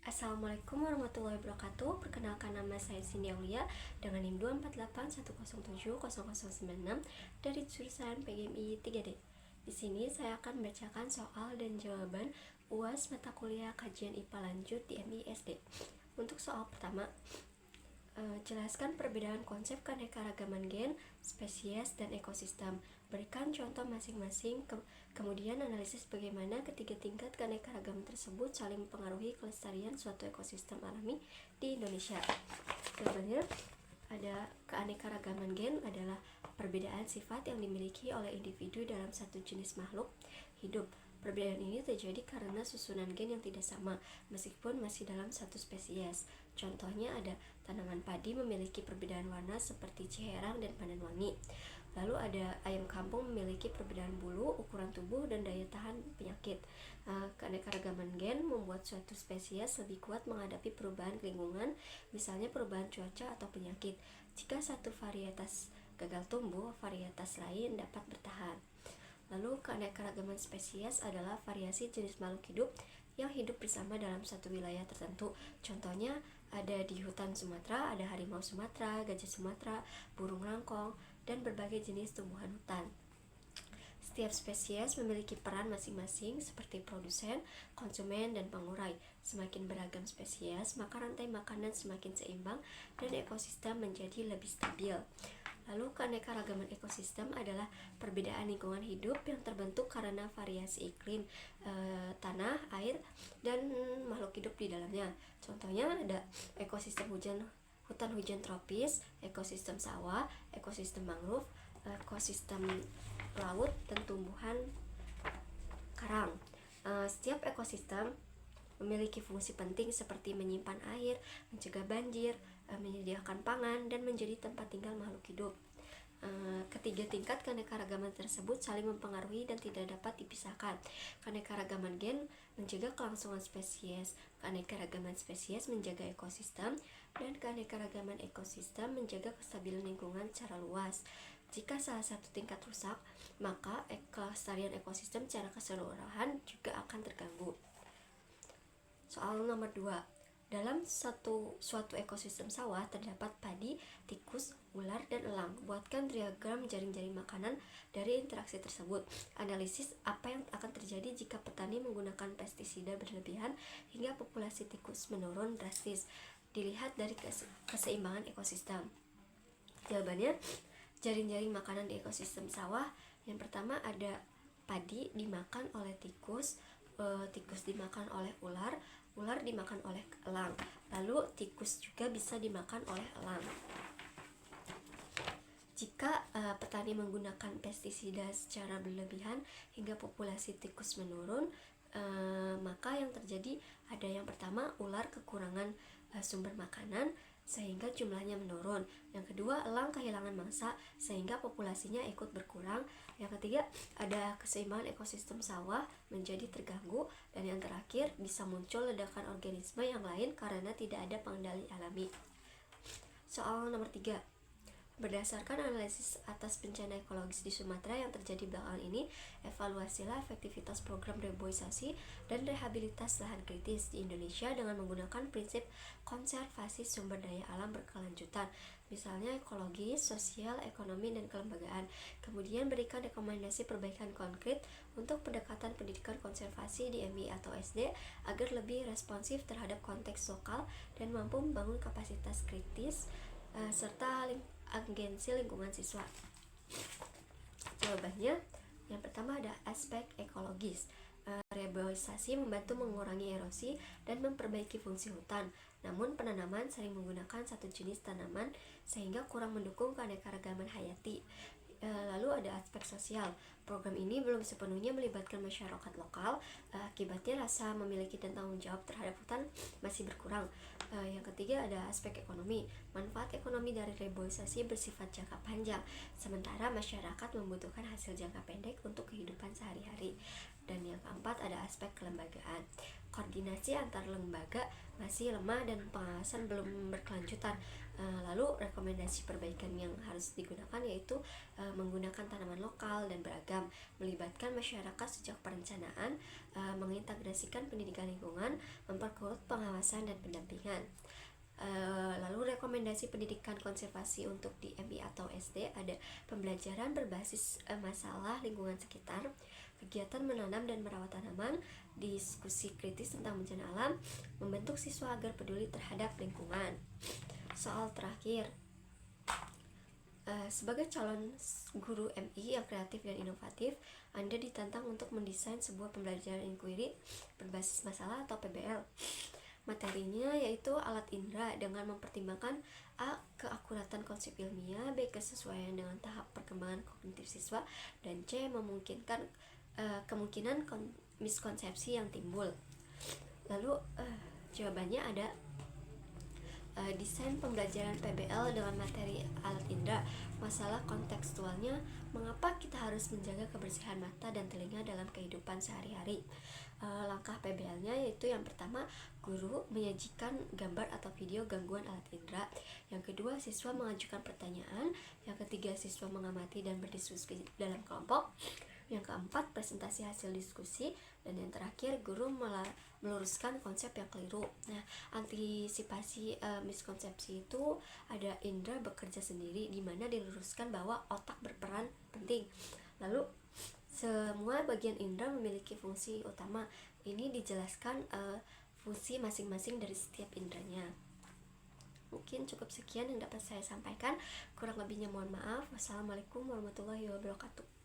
Assalamualaikum warahmatullahi wabarakatuh. Perkenalkan, nama saya Cindy Aulia dengan NIM 24810700096 dari jurusan PGMI 3D. Di sini saya akan membacakan soal dan jawaban UAS mata kuliah kajian IPA lanjut di MISD. Untuk soal pertama, jelaskan perbedaan konsep keanekaragaman gen, spesies, dan ekosistem. Berikan contoh masing-masing, kemudian analisis bagaimana ketiga tingkat keanekaragaman tersebut saling mempengaruhi kelestarian suatu ekosistem alami di Indonesia. Jawabannya ada keanekaragaman gen adalah perbedaan sifat yang dimiliki oleh individu dalam satu jenis makhluk hidup. Perbedaan ini terjadi karena susunan gen yang tidak sama, meskipun masih dalam satu spesies. Contohnya ada tanaman padi memiliki perbedaan warna seperti ciherang dan pandan wangi. Lalu ada ayam kampung memiliki perbedaan bulu, ukuran tubuh, dan daya tahan penyakit. Keanekaragaman gen membuat suatu spesies lebih kuat menghadapi perubahan lingkungan, misalnya perubahan cuaca atau penyakit. Jika satu varietas gagal tumbuh, varietas lain dapat bertahan. Lalu keanekaragaman spesies adalah variasi jenis makhluk hidup yang hidup bersama dalam satu wilayah tertentu. Contohnya ada di hutan Sumatera, ada harimau Sumatera, gajah Sumatera, burung rangkong, dan berbagai jenis tumbuhan hutan. Setiap spesies memiliki peran masing-masing seperti produsen, konsumen, dan pengurai. Semakin beragam spesies, maka rantai makanan semakin seimbang dan ekosistem menjadi lebih stabil. Lalu keanekaragaman ekosistem adalah perbedaan lingkungan hidup yang terbentuk karena variasi iklim, tanah, air, dan makhluk hidup di dalamnya. Contohnya ada ekosistem hutan hujan tropis, ekosistem sawah, ekosistem mangrove, ekosistem laut, dan tumbuhan karang. Setiap ekosistem memiliki fungsi penting seperti menyimpan air, mencegah banjir, menyediakan pangan, dan menjadi tempat tinggal makhluk hidup. Ketiga tingkat keanekaragaman tersebut saling mempengaruhi dan tidak dapat dipisahkan. Keanekaragaman gen menjaga kelangsungan spesies, keanekaragaman spesies menjaga ekosistem, dan keanekaragaman ekosistem menjaga kestabilan lingkungan secara luas. Jika salah satu tingkat rusak, maka kelestarian ekosistem secara keseluruhan juga akan terganggu. Soal nomor 2. Dalam suatu ekosistem sawah terdapat padi, tikus, ular, dan elang. Buatkan diagram jaring-jaring makanan dari interaksi tersebut. Analisis apa yang akan terjadi jika petani menggunakan pestisida berlebihan hingga populasi tikus menurun drastis. Dilihat dari keseimbangan ekosistem. Jawabannya, jaring-jaring makanan di ekosistem sawah, yang pertama ada padi dimakan oleh tikus, tikus dimakan oleh ular, ular dimakan oleh elang, lalu tikus juga bisa dimakan oleh elang. Jika petani menggunakan pestisida secara berlebihan hingga populasi tikus menurun, maka yang terjadi ada yang pertama, ular kekurangan sumber makanan sehingga jumlahnya menurun. Yang kedua, elang kehilangan mangsa sehingga populasinya ikut berkurang. Yang ketiga, ada keseimbangan ekosistem sawah menjadi terganggu. Dan yang terakhir, bisa muncul ledakan organisme yang lain karena tidak ada pengendali alami. Soal nomor 3. Berdasarkan analisis atas bencana ekologis di Sumatera yang terjadi belakangan ini, evaluasilah efektivitas program reboisasi dan rehabilitas lahan kritis di Indonesia dengan menggunakan prinsip konservasi sumber daya alam berkelanjutan, misalnya ekologis, sosial, ekonomi, dan kelembagaan. Kemudian berikan rekomendasi perbaikan konkret untuk pendekatan pendidikan konservasi di MI atau SD agar lebih responsif terhadap konteks lokal dan mampu membangun kapasitas kritis serta agensi lingkungan siswa. Jawabannya, yang pertama ada aspek ekologis. Reboisasi membantu mengurangi erosi dan memperbaiki fungsi hutan. Namun penanaman sering menggunakan satu jenis tanaman sehingga kurang mendukung keanekaragaman hayati. Lalu ada aspek sosial. Program ini belum sepenuhnya melibatkan masyarakat lokal, akibatnya rasa memiliki dan tanggung jawab terhadap hutan masih berkurang. Yang ketiga ada aspek ekonomi. Manfaat ekonomi dari reboisasi bersifat jangka panjang, sementara masyarakat membutuhkan hasil jangka pendek untuk kehidupan sehari-hari. Dan yang keempat ada aspek kelembagaan. Koordinasi antar lembaga masih lemah dan pengawasan belum berkelanjutan. Lalu rekomendasi perbaikan yang harus digunakan yaitu menggunakan tanaman lokal dan beragam. beragam, melibatkan masyarakat sejak perencanaan, mengintegrasikan pendidikan lingkungan, memperkuat pengawasan dan pendampingan. Lalu rekomendasi pendidikan konservasi untuk di MI atau SD ada pembelajaran berbasis masalah lingkungan sekitar, kegiatan menanam dan merawat tanaman, diskusi kritis tentang bencana alam, membentuk siswa agar peduli terhadap lingkungan. Soal terakhir, sebagai calon guru MI yang kreatif dan inovatif, Anda ditantang untuk mendesain sebuah pembelajaran inquiry berbasis masalah atau PBL. Materinya yaitu alat indera dengan mempertimbangkan A. keakuratan konsep ilmiah, B. kesesuaian dengan tahap perkembangan kognitif siswa, dan C. memungkinkan kemungkinan miskonsepsi yang timbul. Lalu jawabannya ada desain pembelajaran PBL dengan materi alat indera. Masalah kontekstualnya, mengapa kita harus menjaga kebersihan mata dan telinga dalam kehidupan sehari-hari. Langkah PBL-nya yaitu yang pertama, guru menyajikan gambar atau video gangguan alat indera. Yang kedua, siswa mengajukan pertanyaan. Yang ketiga, siswa mengamati dan berdiskusi dalam kelompok. Yang keempat, presentasi hasil diskusi. Dan yang terakhir, guru meluruskan konsep yang keliru. Nah, antisipasi miskonsepsi itu ada indera bekerja sendiri, di mana diluruskan bahwa otak berperan penting. Lalu semua bagian indera memiliki fungsi utama. Ini dijelaskan fungsi masing-masing dari setiap inderanya. Mungkin cukup sekian yang dapat saya sampaikan. Kurang lebihnya mohon maaf. Wassalamualaikum warahmatullahi wabarakatuh.